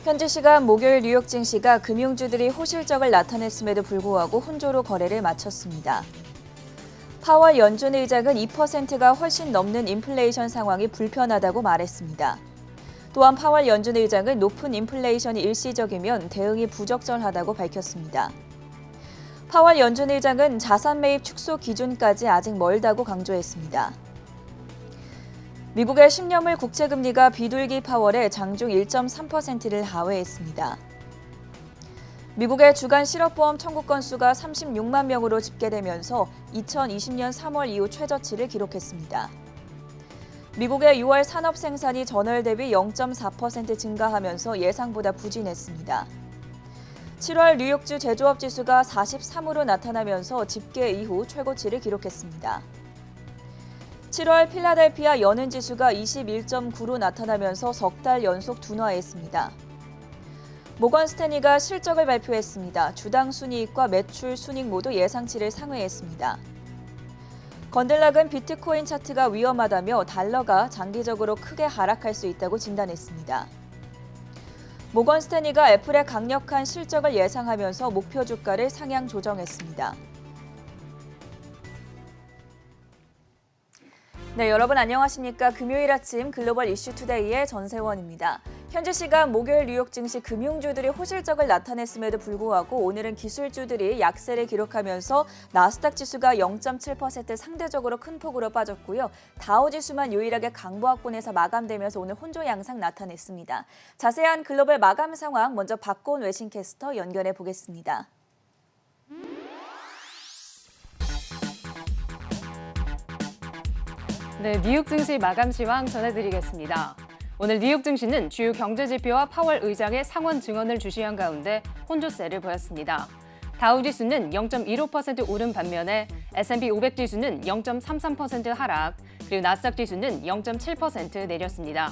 현지 시간 목요일 뉴욕 증시가 금융주들이 호실적을 나타냈음에도 불구하고 혼조로 거래를 마쳤습니다. 파월 연준 의장은 2%가 훨씬 넘는 인플레이션 상황이 불편하다고 말했습니다. 또한 파월 연준 의장은 높은 인플레이션이 일시적이면 대응이 부적절하다고 밝혔습니다. 파월 연준 의장은 자산 매입 축소 기준까지 아직 멀다고 강조했습니다. 미국의 10년물 국채금리가 비둘기 파월에 장중 1.3%를 하회했습니다. 미국의 주간 실업보험 청구 건수가 36만 명으로 집계되면서 2020년 3월 이후 최저치를 기록했습니다. 미국의 6월 산업 생산이 전월 대비 0.4% 증가하면서 예상보다 부진했습니다. 7월 뉴욕주 제조업 지수가 43으로 나타나면서 집계 이후 최고치를 기록했습니다. 7월 필라델피아 연은지수가 21.9로 나타나면서 석 달 연속 둔화했습니다. 모건 스탠리가 실적을 발표했습니다. 주당 순이익과 매출 순이익 모두 예상치를 상회했습니다. 건들락은 비트코인 차트가 위험하다며 달러가 장기적으로 크게 하락할 수 있다고 진단했습니다. 모건 스탠리가 애플의 강력한 실적을 예상하면서 목표 주가를 상향 조정했습니다. 네, 여러분 안녕하십니까? 금요일 아침 글로벌 이슈 투데이의 전세원입니다. 현지 시간 목요일 뉴욕 증시 금융주들이 호실적을 나타냈음에도 불구하고 오늘은 기술주들이 약세를 기록하면서 나스닥 지수가 0.7% 상대적으로 큰 폭으로 빠졌고요. 다우지수만 유일하게 강보합권에서 마감되면서 오늘 혼조 양상 나타냈습니다. 자세한 글로벌 마감 상황 먼저 박고은 외신캐스터 연결해 보겠습니다. 네, 뉴욕 증시 마감 시황 전해드리겠습니다. 오늘 뉴욕 증시는 주요 경제 지표와 파월 의장의 상원 증언을 주시한 가운데 혼조세를 보였습니다. 다우지수는 0.15% 오른 반면에 S&P 500 지수는 0.33% 하락, 그리고 나스닥 지수는 0.7% 내렸습니다.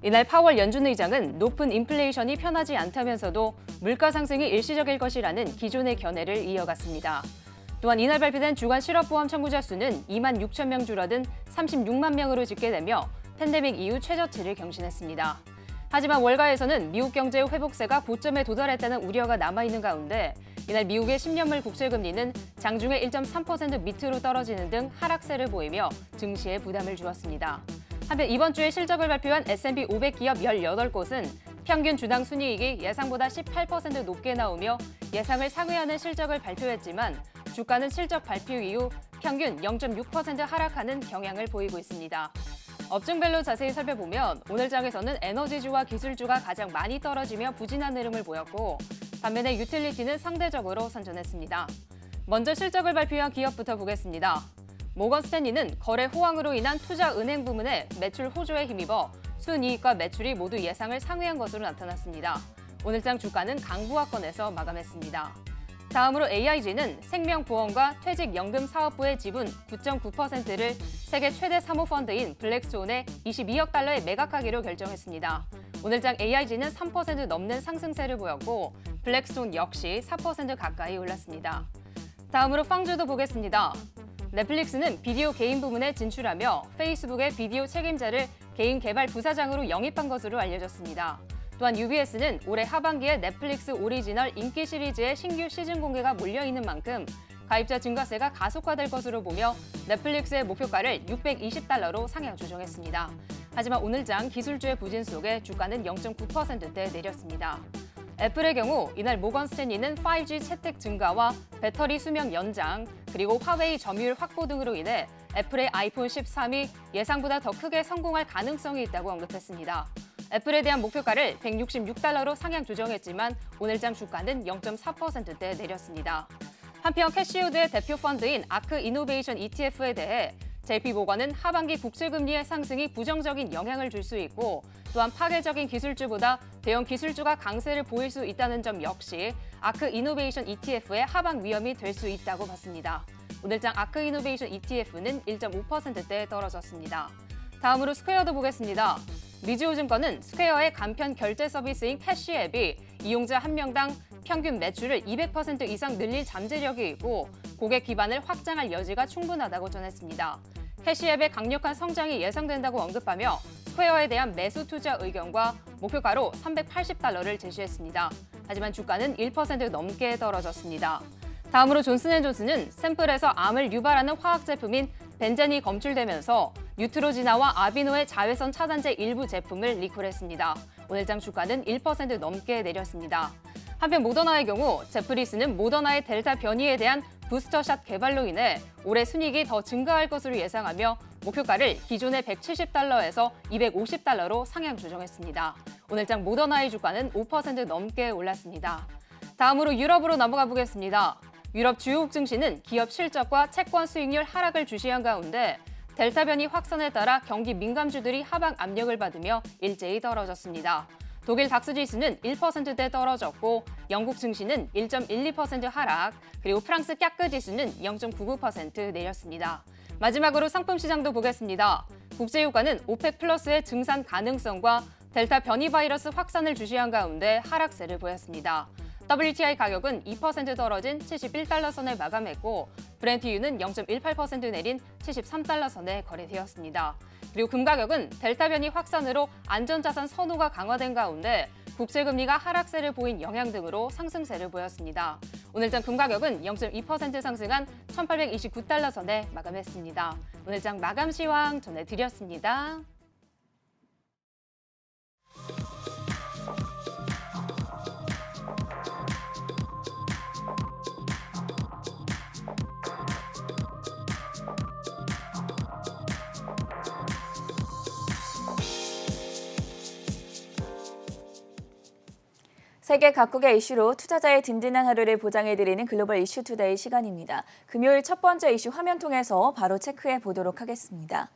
이날 파월 연준 의장은 높은 인플레이션이 편하지 않다면서도 물가 상승이 일시적일 것이라는 기존의 견해를 이어갔습니다. 또한 이날 발표된 주간 실업보험 청구자 수는 2만 6천 명 줄어든 36만 명으로 집계되며 팬데믹 이후 최저치를 경신했습니다. 하지만 월가에서는 미국 경제의 회복세가 고점에 도달했다는 우려가 남아있는 가운데 이날 미국의 10년물 국채금리는 장중에 1.3% 밑으로 떨어지는 등 하락세를 보이며 증시에 부담을 주었습니다. 한편 이번 주에 실적을 발표한 S&P 500 기업 18곳은 평균 주당 순이익이 예상보다 18% 높게 나오며 예상을 상회하는 실적을 발표했지만 주가는 실적 발표 이후 평균 0.6% 하락하는 경향을 보이고 있습니다. 업종별로 자세히 살펴보면 오늘 장에서는 에너지주와 기술주가 가장 많이 떨어지며 부진한 흐름을 보였고 반면에 유틸리티는 상대적으로 선전했습니다. 먼저 실적을 발표한 기업부터 보겠습니다. 모건 스탠리는 거래 호황으로 인한 투자 은행 부문의 매출 호조에 힘입어 순이익과 매출이 모두 예상을 상회한 것으로 나타났습니다. 오늘장 주가는 강보합권에서 마감했습니다. 다음으로 AIG는 생명보험과 퇴직연금 사업부의 지분 9.9%를 세계 최대 사모펀드인 블랙스톤에 22억 달러에 매각하기로 결정했습니다. 오늘장 AIG는 3% 넘는 상승세를 보였고 블랙스톤 역시 4% 가까이 올랐습니다. 다음으로 빵주도 보겠습니다. 넷플릭스는 비디오 게임 부문에 진출하며 페이스북의 비디오 책임자를 개인 개발 부사장으로 영입한 것으로 알려졌습니다. 또한 UBS는 올해 하반기에 넷플릭스 오리지널 인기 시리즈의 신규 시즌 공개가 몰려있는 만큼 가입자 증가세가 가속화될 것으로 보며 넷플릭스의 목표가를 620달러로 상향 조정했습니다. 하지만 오늘장 기술주의 부진 속에 주가는 0.9%대 내렸습니다. 애플의 경우 이날 모건 스탠리는 5G 채택 증가와 배터리 수명 연장, 그리고 화웨이 점유율 확보 등으로 인해 애플의 아이폰 13이 예상보다 더 크게 성공할 가능성이 있다고 언급했습니다. 애플에 대한 목표가를 166달러로 상향 조정했지만 오늘장 주가는 0.4%대 내렸습니다. 한편 캐시우드의 대표 펀드인 아크 이노베이션 ETF에 대해 JP모건은 하반기 국채금리의 상승이 부정적인 영향을 줄 수 있고 또한 파괴적인 기술주보다 대형 기술주가 강세를 보일 수 있다는 점 역시 아크 이노베이션 ETF의 하방 위험이 될 수 있다고 봤습니다. 오늘장 아크 이노베이션 ETF는 1.5%대 떨어졌습니다. 다음으로 스퀘어도 보겠습니다. 미주호증권은 스퀘어의 간편 결제 서비스인 캐시앱이 이용자 한 명당 평균 매출을 200% 이상 늘릴 잠재력이 있고 고객 기반을 확장할 여지가 충분하다고 전했습니다. 캐시앱의 강력한 성장이 예상된다고 언급하며 스퀘어에 대한 매수 투자 의견과 목표가로 380달러를 제시했습니다. 하지만 주가는 1% 넘게 떨어졌습니다. 다음으로 존슨앤존슨은 샘플에서 암을 유발하는 화학 제품인 벤젠이 검출되면서 뉴트로지나와 아비노의 자외선 차단제 일부 제품을 리콜했습니다. 오늘장 주가는 1% 넘게 내렸습니다. 한편 모더나의 경우 제프리스는 모더나의 델타 변이에 대한 부스터샷 개발로 인해 올해 순이익이 더 증가할 것으로 예상하며 목표가를 기존의 170달러에서 250달러로 상향 조정했습니다. 오늘장 모더나의 주가는 5% 넘게 올랐습니다. 다음으로 유럽으로 넘어가 보겠습니다. 유럽 주요국 증시는 기업 실적과 채권 수익률 하락을 주시한 가운데 델타 변이 확산에 따라 경기 민감주들이 하방 압력을 받으며 일제히 떨어졌습니다. 독일 닥스 지수는 1%대 떨어졌고 영국 증시는 1.12% 하락, 그리고 프랑스 깍그 지수는 0.99% 내렸습니다. 마지막으로 상품 시장도 보겠습니다. 국제유가는 오펙 플러스의 증산 가능성과 델타 변이 바이러스 확산을 주시한 가운데 하락세를 보였습니다. WTI 가격은 2% 떨어진 71달러 선에 마감했고 브렌트유는 0.18% 내린 73달러 선에 거래되었습니다. 그리고 금 가격은 델타 변이 확산으로 안전자산 선호가 강화된 가운데 국제금리가 하락세를 보인 영향 등으로 상승세를 보였습니다. 오늘장 금 가격은 0.2% 상승한 1,829달러 선에 마감했습니다. 오늘장 마감 시황 전해드렸습니다. 세계 각국의 이슈로 투자자의 든든한 하루를 보장해드리는 글로벌 이슈 투데이 시간입니다. 금요일 첫 번째 이슈 화면 통해서 바로 체크해 보도록 하겠습니다.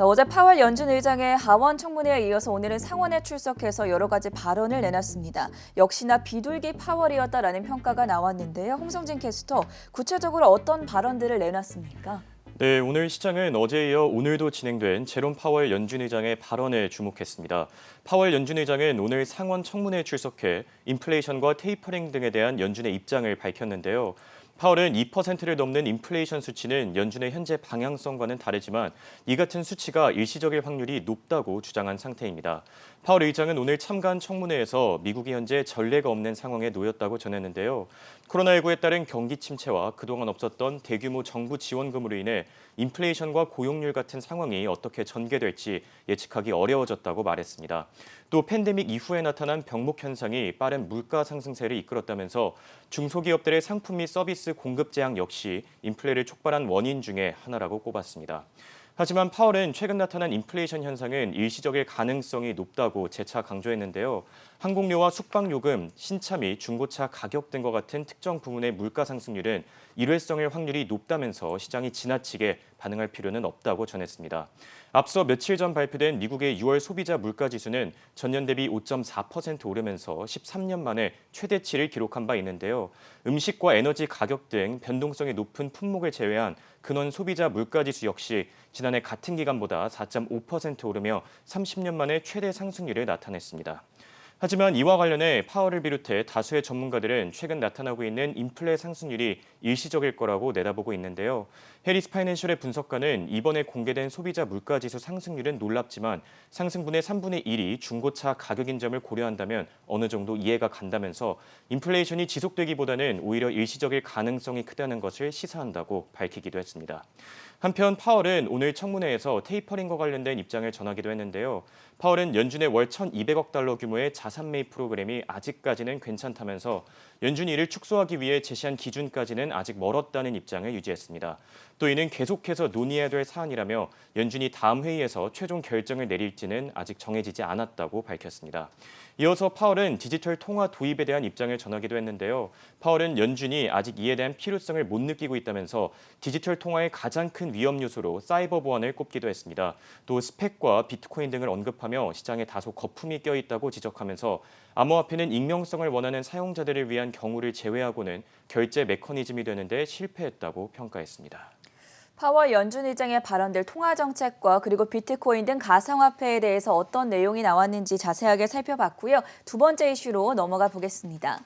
어제 파월 연준 의장의 하원 청문회에 이어서 오늘은 상원에 출석해서 여러 가지 발언을 내놨습니다. 역시나 비둘기 파월이었다라는 평가가 나왔는데요. 홍성진 캐스터, 구체적으로 어떤 발언들을 내놨습니까? 네, 오늘 시장은 어제에 이어 오늘도 진행된 제롬 파월 연준 의장의 발언에 주목했습니다. 파월 연준 의장은 오늘 상원 청문회에 출석해 인플레이션과 테이퍼링 등에 대한 연준의 입장을 밝혔는데요. 파월은 2%를 넘는 인플레이션 수치는 연준의 현재 방향성과는 다르지만 이 같은 수치가 일시적일 확률이 높다고 주장한 상태입니다. 파월 의장은 오늘 참가한 청문회에서 미국이 현재 전례가 없는 상황에 놓였다고 전했는데요. 코로나19에 따른 경기 침체와 그동안 없었던 대규모 정부 지원금으로 인해 인플레이션과 고용률 같은 상황이 어떻게 전개될지 예측하기 어려워졌다고 말했습니다. 또 팬데믹 이후에 나타난 병목 현상이 빠른 물가 상승세를 이끌었다면서 중소기업들의 상품 및 서비스 공급 제한 역시 인플레를 촉발한 원인 중에 하나라고 꼽았습니다. 하지만 파월은 최근 나타난 인플레이션 현상은 일시적일 가능성이 높다고 재차 강조했는데요. 항공료와 숙박요금, 신차 및 중고차 가격 등과 같은 특정 부문의 물가 상승률은 일회성일 확률이 높다면서 시장이 지나치게 반응할 필요는 없다고 전했습니다. 앞서 며칠 전 발표된 미국의 6월 소비자 물가지수는 전년 대비 5.4% 오르면서 13년 만에 최대치를 기록한 바 있는데요. 음식과 에너지 가격 등 변동성이 높은 품목을 제외한 근원 소비자 물가지수 역시 지난해 같은 기간보다 4.5% 오르며 30년 만에 최대 상승률을 나타냈습니다. 하지만 이와 관련해 파월을 비롯해 다수의 전문가들은 최근 나타나고 있는 인플레 상승률이 일시적일 거라고 내다보고 있는데요. 해리스 파이낸셜의 분석가는 이번에 공개된 소비자 물가지수 상승률은 놀랍지만 상승분의 3분의 1이 중고차 가격인 점을 고려한다면 어느 정도 이해가 간다면서 인플레이션이 지속되기보다는 오히려 일시적일 가능성이 크다는 것을 시사한다고 밝히기도 했습니다. 한편 파월은 오늘 청문회에서 테이퍼링과 관련된 입장을 전하기도 했는데요. 파월은 연준의 월 1,200억 달러 규모의 자산 매입 프로그램이 아직까지는 괜찮다면서 연준이 이를 축소하기 위해 제시한 기준까지는 아직 멀었다는 입장을 유지했습니다. 또 이는 계속해서 논의해야 될 사안이라며 연준이 다음 회의에서 최종 결정을 내릴지는 아직 정해지지 않았다고 밝혔습니다. 이어서 파월은 디지털 통화 도입에 대한 입장을 전하기도 했는데요. 파월은 연준이 아직 이에 대한 필요성을 못 느끼고 있다면서 디지털 통화의 가장 큰 위험 요소로 사이버 보안을 꼽기도 했습니다. 또 스펙과 비트코인 등을 언급하며 시장에 다소 거품이 껴있다고 지적하면서 암호화폐는 익명성을 원하는 사용자들을 위한 경우를 제외하고는 결제 메커니즘이 되는데 실패했다고 평가했습니다. 파월 연준 의장의 발언들 통화 정책과 그리고 비트코인 등 가상화폐에 대해서 어떤 내용이 나왔는지 자세하게 살펴봤고요. 두 번째 이슈로 넘어가 보겠습니다.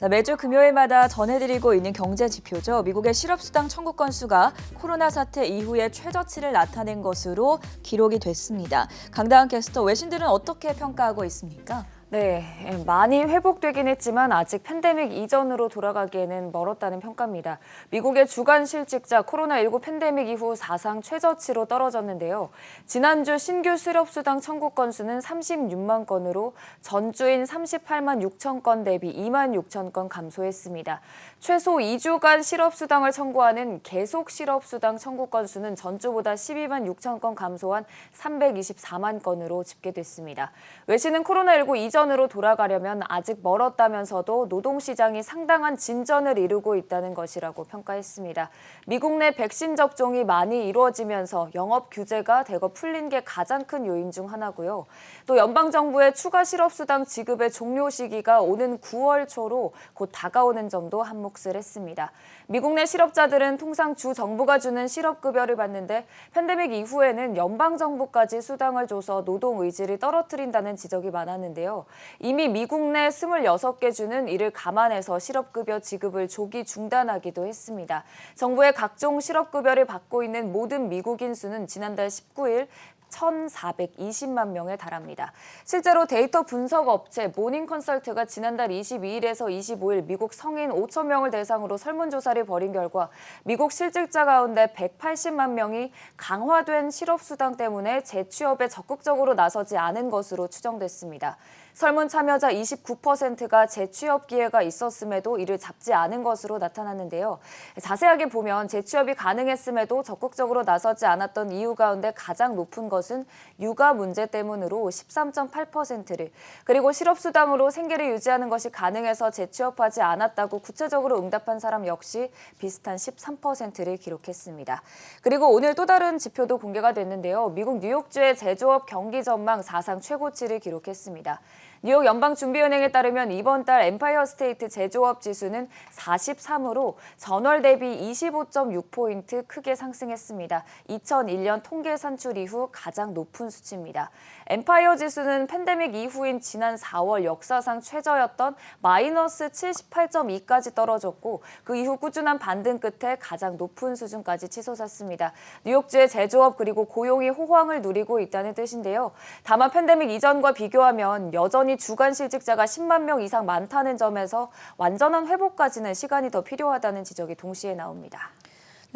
매주 금요일마다 전해드리고 있는 경제 지표죠. 미국의 실업수당 청구 건수가 코로나 사태 이후에 최저치를 나타낸 것으로 기록이 됐습니다. 강다은 캐스터, 외신들은 어떻게 평가하고 있습니까? 네, 많이 회복되긴 했지만 아직 팬데믹 이전으로 돌아가기에는 멀었다는 평가입니다. 미국의 주간 실직자 코로나19 팬데믹 이후 사상 최저치로 떨어졌는데요. 지난주 신규 실업수당 청구 건수는 36만 건으로 전주인 38만 6천 건 대비 2만 6천 건 감소했습니다. 최소 2주간 실업수당을 청구하는 계속 실업수당 청구 건수는 전주보다 12만 6천 건 감소한 324만 건으로 집계됐습니다. 외신은 코로나19 이전으로 돌아가려면 아직 멀었다면서도 노동시장이 상당한 진전을 이루고 있다는 것이라고 평가했습니다. 미국 내 백신 접종이 많이 이루어지면서 영업 규제가 대거 풀린 게 가장 큰 요인 중 하나고요. 또 연방정부의 추가 실업수당 지급의 종료 시기가 오는 9월 초로 곧 다가오는 점도 한몫을 했습니다. 미국 내 실업자들은 통상 주 정부가 주는 실업급여를 받는데 팬데믹 이후에는 연방정부까지 수당을 줘서 노동 의지를 떨어뜨린다는 지적이 많았는데요. 이미 미국 내 26개 주는 이를 감안해서 실업급여 지급을 조기 중단하기도 했습니다. 정부의 각종 실업급여를 받고 있는 모든 미국인 수는 지난달 19일 1,420만 명에 달합니다. 실제로 데이터 분석 업체 모닝컨설트가 지난달 22일에서 25일 미국 성인 5천 명을 대상으로 설문조사를 벌인 결과 미국 실직자 가운데 180만 명이 강화된 실업수당 때문에 재취업에 적극적으로 나서지 않은 것으로 추정됐습니다. 설문 참여자 29%가 재취업 기회가 있었음에도 이를 잡지 않은 것으로 나타났는데요. 자세하게 보면 재취업이 가능했음에도 적극적으로 나서지 않았던 이유 가운데 가장 높은 것은 육아 문제 때문으로 13.8%를, 그리고 실업수당으로 생계를 유지하는 것이 가능해서 재취업하지 않았다고 구체적으로 응답한 사람 역시 비슷한 13%를 기록했습니다. 그리고 오늘 또 다른 지표도 공개가 됐는데요. 미국 뉴욕주의 제조업 경기 전망 사상 최고치를 기록했습니다. 뉴욕 연방준비은행에 따르면 이번 달 엠파이어 스테이트 제조업 지수는 43으로 전월 대비 25.6포인트 크게 상승했습니다. 2001년 통계 산출 이후 가장 높은 수치입니다. 엠파이어 지수는 팬데믹 이후인 지난 4월 역사상 최저였던 마이너스 78.2까지 떨어졌고 그 이후 꾸준한 반등 끝에 가장 높은 수준까지 치솟았습니다. 뉴욕주의 제조업 그리고 고용이 호황을 누리고 있다는 뜻인데요. 다만 팬데믹 이전과 비교하면 여전히 주간 실직자가 10만 명 이상 많다는 점에서 완전한 회복까지는 시간이 더 필요하다는 지적이 동시에 나옵니다.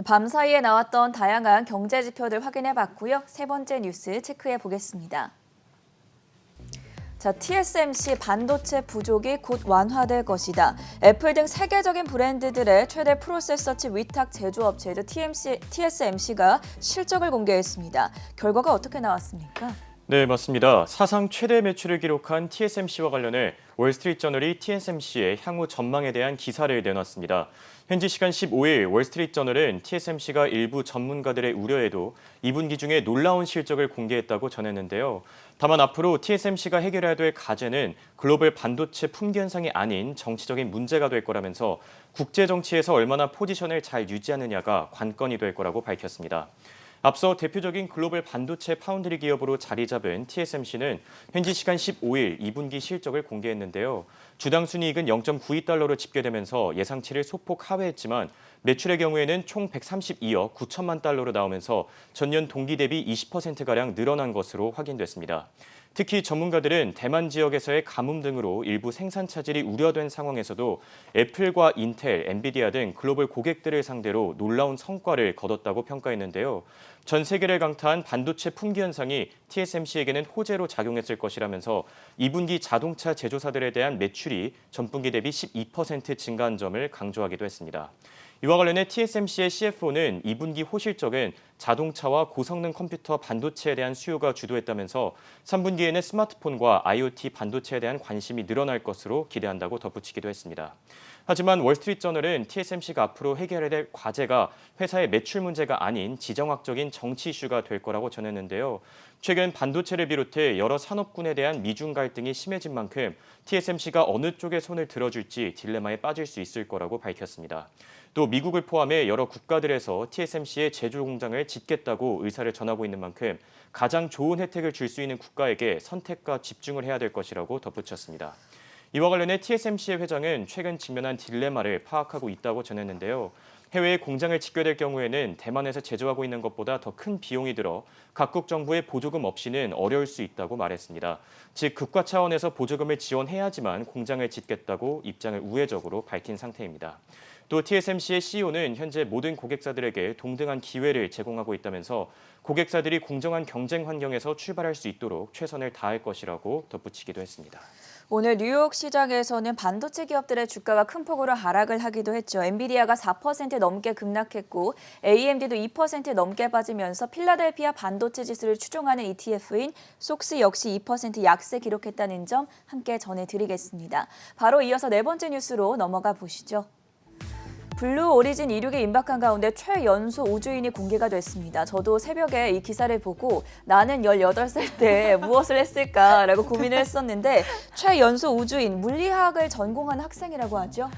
밤사이에 나왔던 다양한 경제 지표들 확인해봤고요. 세 번째 뉴스 체크해보겠습니다. TSMC 반도체 부족이 곧 완화될 것이다. 애플 등 세계적인 브랜드들의 최대 프로세서 칩 위탁 제조업체인 TSMC가 실적을 공개했습니다. 결과가 어떻게 나왔습니까? 네, 맞습니다. 사상 최대 매출을 기록한 TSMC와 관련해 월스트리트저널이 TSMC의 향후 전망에 대한 기사를 내놨습니다. 현지 시간 15일 월스트리트저널은 TSMC가 일부 전문가들의 우려에도 2분기 중에 놀라운 실적을 공개했다고 전했는데요. 다만 앞으로 TSMC가 해결해야 될 과제는 글로벌 반도체 품귀 현상이 아닌 정치적인 문제가 될 거라면서 국제 정치에서 얼마나 포지션을 잘 유지하느냐가 관건이 될 거라고 밝혔습니다. 앞서 대표적인 글로벌 반도체 파운드리 기업으로 자리 잡은 TSMC는 현지 시간 15일 2분기 실적을 공개했는데요. 주당 순이익은 0.92달러로 집계되면서 예상치를 소폭 하회했지만 매출의 경우에는 총 132억 9천만 달러로 나오면서 전년 동기 대비 20%가량 늘어난 것으로 확인됐습니다. 특히 전문가들은 대만 지역에서의 가뭄 등으로 일부 생산 차질이 우려된 상황에서도 애플과 인텔, 엔비디아 등 글로벌 고객들을 상대로 놀라운 성과를 거뒀다고 평가했는데요. 전 세계를 강타한 반도체 품귀 현상이 TSMC에게는 호재로 작용했을 것이라면서 2분기 자동차 제조사들에 대한 매출이 전분기 대비 12% 증가한 점을 강조하기도 했습니다. 이와 관련해 TSMC의 CFO는 2분기 호실적은 자동차와 고성능 컴퓨터 반도체에 대한 수요가 주도했다면서 3분기에는 스마트폰과 IoT 반도체에 대한 관심이 늘어날 것으로 기대한다고 덧붙이기도 했습니다. 하지만 월스트리트저널은 TSMC가 앞으로 해결해야 될 과제가 회사의 매출 문제가 아닌 지정학적인 정치 이슈가 될 거라고 전했는데요. 최근 반도체를 비롯해 여러 산업군에 대한 미중 갈등이 심해진 만큼 TSMC가 어느 쪽에 손을 들어줄지 딜레마에 빠질 수 있을 거라고 밝혔습니다. 또 미국을 포함해 여러 국가들에서 TSMC의 제조 공장을 짓겠다고 의사를 전하고 있는 만큼 가장 좋은 혜택을 줄 수 있는 국가에게 선택과 집중을 해야 될 것이라고 덧붙였습니다. 이와 관련해 TSMC의 회장은 최근 직면한 딜레마를 파악하고 있다고 전했는데요. 해외에 공장을 짓게 될 경우에는 대만에서 제조하고 있는 것보다 더 큰 비용이 들어 각국 정부의 보조금 없이는 어려울 수 있다고 말했습니다. 즉 국가 차원에서 보조금을 지원해야지만 공장을 짓겠다고 입장을 우회적으로 밝힌 상태입니다. 또 TSMC의 CEO는 현재 모든 고객사들에게 동등한 기회를 제공하고 있다면서 고객사들이 공정한 경쟁 환경에서 출발할 수 있도록 최선을 다할 것이라고 덧붙이기도 했습니다. 오늘 뉴욕 시장에서는 반도체 기업들의 주가가 큰 폭으로 하락을 하기도 했죠. 엔비디아가 4% 넘게 급락했고 AMD도 2% 넘게 빠지면서 필라델피아 반도체 지수를 추종하는 ETF인 속스 역시 2% 약세 기록했다는 점 함께 전해드리겠습니다. 바로 이어서 네 번째 뉴스로 넘어가 보시죠. 블루 오리진 이륙에 임박한 가운데 최연소 우주인이 공개가 됐습니다. 저도 새벽에 이 기사를 보고 나는 18살 때 무엇을 했을까라고 고민을 했었는데 최연소 우주인, 물리학을 전공한 학생이라고 하죠.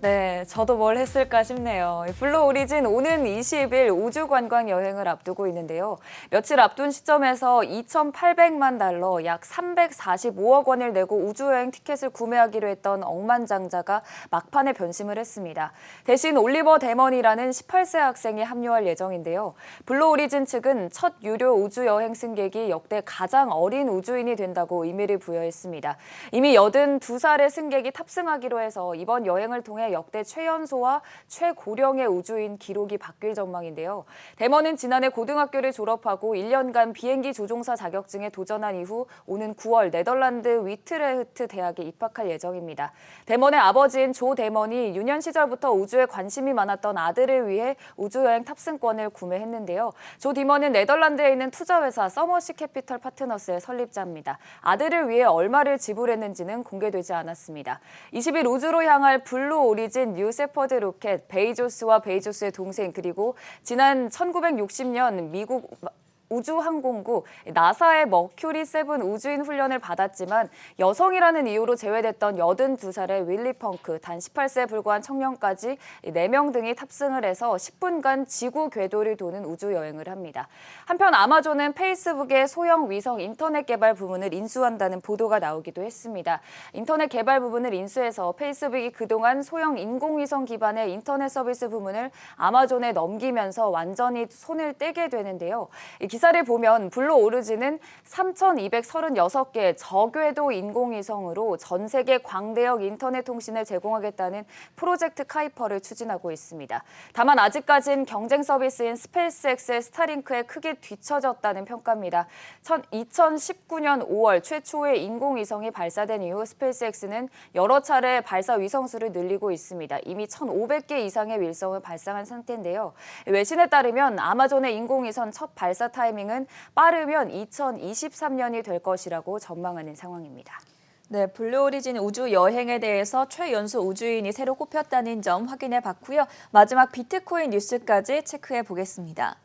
네, 저도 뭘 했을까 싶네요. 블루 오리진 오는 20일 우주 관광 여행을 앞두고 있는데요. 며칠 앞둔 시점에서 2,800만 달러, 약 345억 원을 내고 우주여행 티켓을 구매하기로 했던 억만장자가 막판에 변심을 했습니다. 대신 올리버 데먼이라는 18세 학생이 합류할 예정인데요. 블루 오리진 측은 첫 유료 우주여행 승객이 역대 가장 어린 우주인이 된다고 의미를 부여했습니다. 이미 82살의 승객이 탑승하기로 해서 이번 여행을 통해 역대 최연소와 최고령의 우주인 기록이 바뀔 전망인데요. 데먼은 지난해 고등학교를 졸업하고 1년간 비행기 조종사 자격증에 도전한 이후 오는 9월 네덜란드 위트레흐트 대학에 입학할 예정입니다. 데먼의 아버지인 조 데먼이 유년 시절부터 우주에 관심이 많았던 아들을 위해 우주여행 탑승권을 구매했는데요. 조 디먼은 네덜란드에 있는 투자회사 서머시 캐피털 파트너스의 설립자입니다. 아들을 위해 얼마를 지불했는지는 공개되지 않았습니다. 20일 우주로 향할 블루 오리진 뉴 세퍼드 로켓, 베이조스와 베이조스의 동생, 그리고 지난 1960년 미국 우주항공국 나사의 머큐리 7 우주인 훈련을 받았지만 여성이라는 이유로 제외됐던 82살의 윌리 펑크, 단 18세에 불과한 청년까지 4명 등이 탑승을 해서 10분간 지구 궤도를 도는 우주여행을 합니다. 한편 아마존은 페이스북의 소형 위성 인터넷 개발 부문을 인수한다는 보도가 나오기도 했습니다. 인터넷 개발 부문을 인수해서 페이스북이 그동안 소형 인공위성 기반의 인터넷 서비스 부문을 아마존에 넘기면서 완전히 손을 떼게 되는데요. 기사를 보면 블루 오리진은 3,236개의 저궤도 인공위성으로 전 세계 광대역 인터넷 통신을 제공하겠다는 프로젝트 카이퍼를 추진하고 있습니다. 다만 아직까진 경쟁 서비스인 스페이스X의 스타링크에 크게 뒤처졌다는 평가입니다. 2019년 5월 최초의 인공위성이 발사된 이후 스페이스X는 여러 차례 발사 위성수를 늘리고 있습니다. 이미 1,500개 이상의 위성을 발사한 상태인데요. 외신에 따르면 아마존의 인공위성 첫 발사 타이밍은 빠르면 2023년이 될 것이라고 전망하는 상황입니다. 네, 블루 오리진 우주 여행에 대해서 최연소 우주인이 새로 꼽혔다는 점 확인해 봤고요. 마지막 비트코인 뉴스까지 체크해 보겠습니다.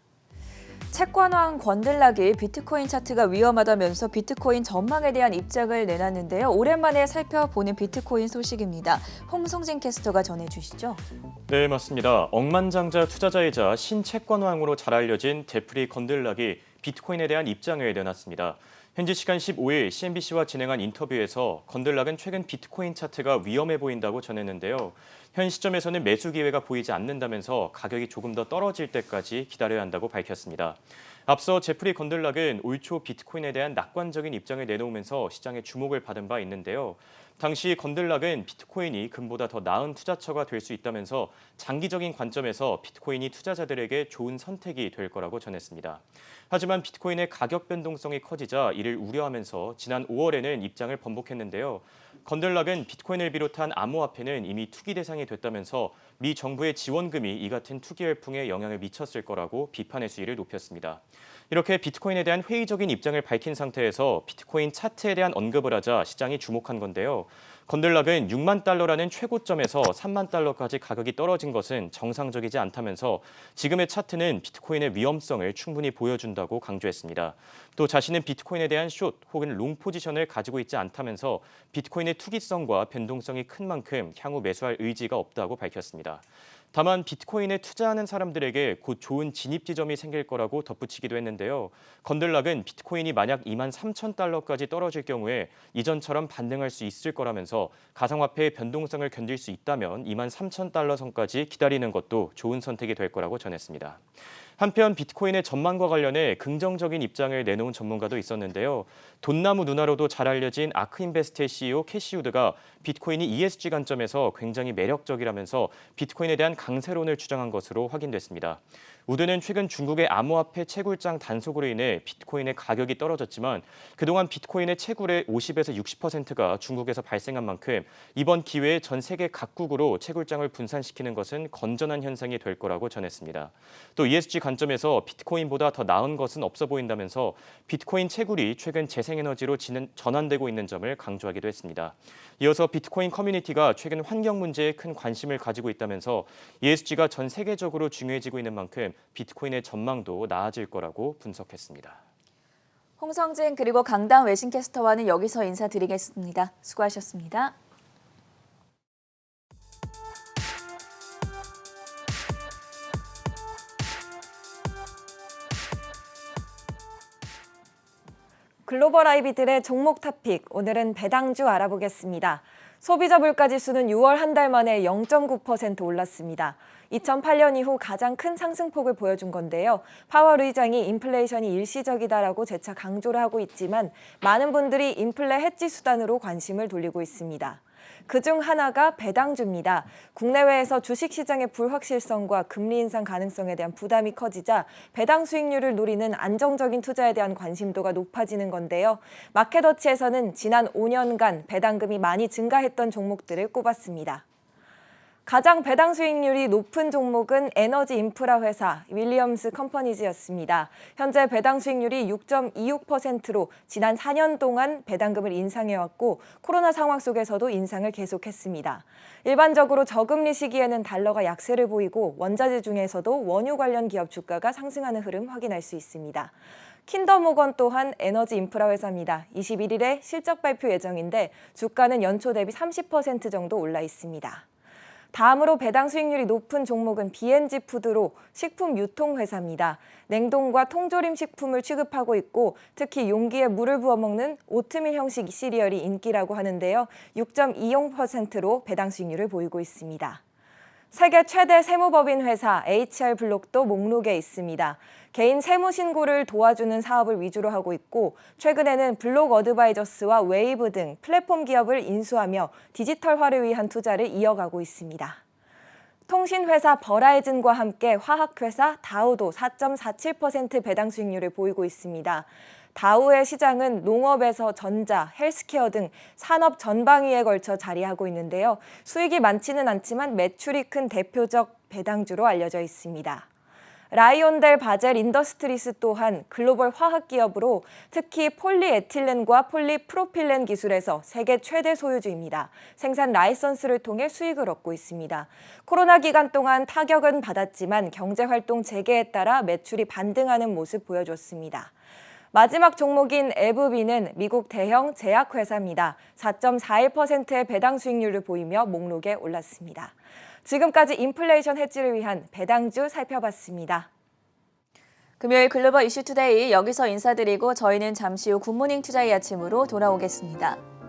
채권왕 권들락이 비트코인 차트가 위험하다면서 비트코인 전망에 대한 입장을 내놨는데요. 오랜만에 살펴보는 비트코인 소식입니다. 홍성진 캐스터가 전해주시죠. 네, 맞습니다. 억만장자 투자자이자 신채권왕으로 잘 알려진 제프리 건들락이 비트코인에 대한 입장을 내놨습니다. 현지 시간 15일 CNBC와 진행한 인터뷰에서 건들락은 최근 비트코인 차트가 위험해 보인다고 전했는데요. 현 시점에서는 매수 기회가 보이지 않는다면서 가격이 조금 더 떨어질 때까지 기다려야 한다고 밝혔습니다. 앞서 제프리 건들락은 올 초 비트코인에 대한 낙관적인 입장을 내놓으면서 시장의 주목을 받은 바 있는데요. 당시 건들락은 비트코인이 금보다 더 나은 투자처가 될 수 있다면서 장기적인 관점에서 비트코인이 투자자들에게 좋은 선택이 될 거라고 전했습니다. 하지만 비트코인의 가격 변동성이 커지자 이를 우려하면서 지난 5월에는 입장을 번복했는데요. 건들락은 비트코인을 비롯한 암호화폐는 이미 투기 대상이 됐다면서 미 정부의 지원금이 이 같은 투기 열풍에 영향을 미쳤을 거라고 비판의 수위를 높였습니다. 이렇게 비트코인에 대한 회의적인 입장을 밝힌 상태에서 비트코인 차트에 대한 언급을 하자 시장이 주목한 건데요. 건들락은 6만 달러라는 최고점에서 3만 달러까지 가격이 떨어진 것은 정상적이지 않다면서 지금의 차트는 비트코인의 위험성을 충분히 보여준다고 강조했습니다. 또 자신은 비트코인에 대한 숏 혹은 롱 포지션을 가지고 있지 않다면서 비트코인의 투기성과 변동성이 큰 만큼 향후 매수할 의지가 없다고 밝혔습니다. 다만 비트코인에 투자하는 사람들에게 곧 좋은 진입 지점이 생길 거라고 덧붙이기도 했는데요. 건들락은 비트코인이 만약 23,000달러까지 떨어질 경우에 이전처럼 반등할 수 있을 거라면서 가상화폐의 변동성을 견딜 수 있다면 23,000달러 선까지 기다리는 것도 좋은 선택이 될 거라고 전했습니다. 한편 비트코인의 전망과 관련해 긍정적인 입장을 내놓은 전문가도 있었는데요. 돈나무 누나로도 잘 알려진 아크인베스트의 CEO 캐시 우드가 비트코인이 ESG 관점에서 굉장히 매력적이라면서 비트코인에 대한 강세론을 주장한 것으로 확인됐습니다. 우드는 최근 중국의 암호화폐 채굴장 단속으로 인해 비트코인의 가격이 떨어졌지만 그동안 비트코인의 채굴의 50에서 60%가 중국에서 발생한 만큼 이번 기회에 전 세계 각국으로 채굴장을 분산시키는 것은 건전한 현상이 될 거라고 전했습니다. 또 ESG 관점에서 비트코인보다 더 나은 것은 없어 보인다면서 비트코인 채굴이 최근 재생에너지로 전환되고 있는 점을 강조하기도 했습니다. 이어서 비트코인 커뮤니티가 최근 환경 문제에 큰 관심을 가지고 있다면서 ESG가 전 세계적으로 중요해지고 있는 만큼 비트코인의 전망도 나아질 거라고 분석했습니다. 홍성진 그리고 강다은 외신캐스터와는 여기서 인사드리겠습니다. 수고하셨습니다. 글로벌 아이비들의 종목 토픽, 오늘은 배당주 알아보겠습니다. 소비자 물가지수는 6월 한 달 만에 0.9% 올랐습니다. 2008년 이후 가장 큰 상승폭을 보여준 건데요. 파월 의장이 인플레이션이 일시적이다라고 재차 강조를 하고 있지만 많은 분들이 인플레 해지 수단으로 관심을 돌리고 있습니다. 그중 하나가 배당주입니다. 국내외에서 주식시장의 불확실성과 금리 인상 가능성에 대한 부담이 커지자 배당 수익률을 노리는 안정적인 투자에 대한 관심도가 높아지는 건데요. 마켓워치에서는 지난 5년간 배당금이 많이 증가했던 종목들을 꼽았습니다. 가장 배당 수익률이 높은 종목은 에너지 인프라 회사 윌리엄스 컴퍼니즈였습니다. 현재 배당 수익률이 6.26%로 지난 4년 동안 배당금을 인상해왔고 코로나 상황 속에서도 인상을 계속했습니다. 일반적으로 저금리 시기에는 달러가 약세를 보이고 원자재 중에서도 원유 관련 기업 주가가 상승하는 흐름 확인할 수 있습니다. 킨더모건 또한 에너지 인프라 회사입니다. 21일에 실적 발표 예정인데 주가는 연초 대비 30% 정도 올라 있습니다. 다음으로 배당 수익률이 높은 종목은 B&G 푸드로 식품 유통 회사입니다. 냉동과 통조림 식품을 취급하고 있고 특히 용기에 물을 부어 먹는 오트밀 형식 시리얼이 인기라고 하는데요. 6.20%로 배당 수익률을 보이고 있습니다. 세계 최대 세무법인 회사 HR블록도 목록에 있습니다. 개인 세무 신고를 도와주는 사업을 위주로 하고 있고 최근에는 블록 어드바이저스와 웨이브 등 플랫폼 기업을 인수하며 디지털화를 위한 투자를 이어가고 있습니다. 통신회사 버라이즌과 함께 화학회사 다우도 4.47% 배당 수익률을 보이고 있습니다. 다우의 시장은 농업에서 전자, 헬스케어 등 산업 전방위에 걸쳐 자리하고 있는데요. 수익이 많지는 않지만 매출이 큰 대표적 배당주로 알려져 있습니다. 라이온델 바젤 인더스트리스 또한 글로벌 화학 기업으로 특히 폴리에틸렌과 폴리프로필렌 기술에서 세계 최대 소유주입니다. 생산 라이선스를 통해 수익을 얻고 있습니다. 코로나 기간 동안 타격은 받았지만 경제활동 재개에 따라 매출이 반등하는 모습 보여줬습니다. 마지막 종목인 에브비는 미국 대형 제약회사입니다. 4.41%의 배당 수익률을 보이며 목록에 올랐습니다. 지금까지 인플레이션 해지를 위한 배당주 살펴봤습니다. 금요일 글로벌 이슈투데이 여기서 인사드리고 저희는 잠시 후 굿모닝 투자의 아침으로 돌아오겠습니다.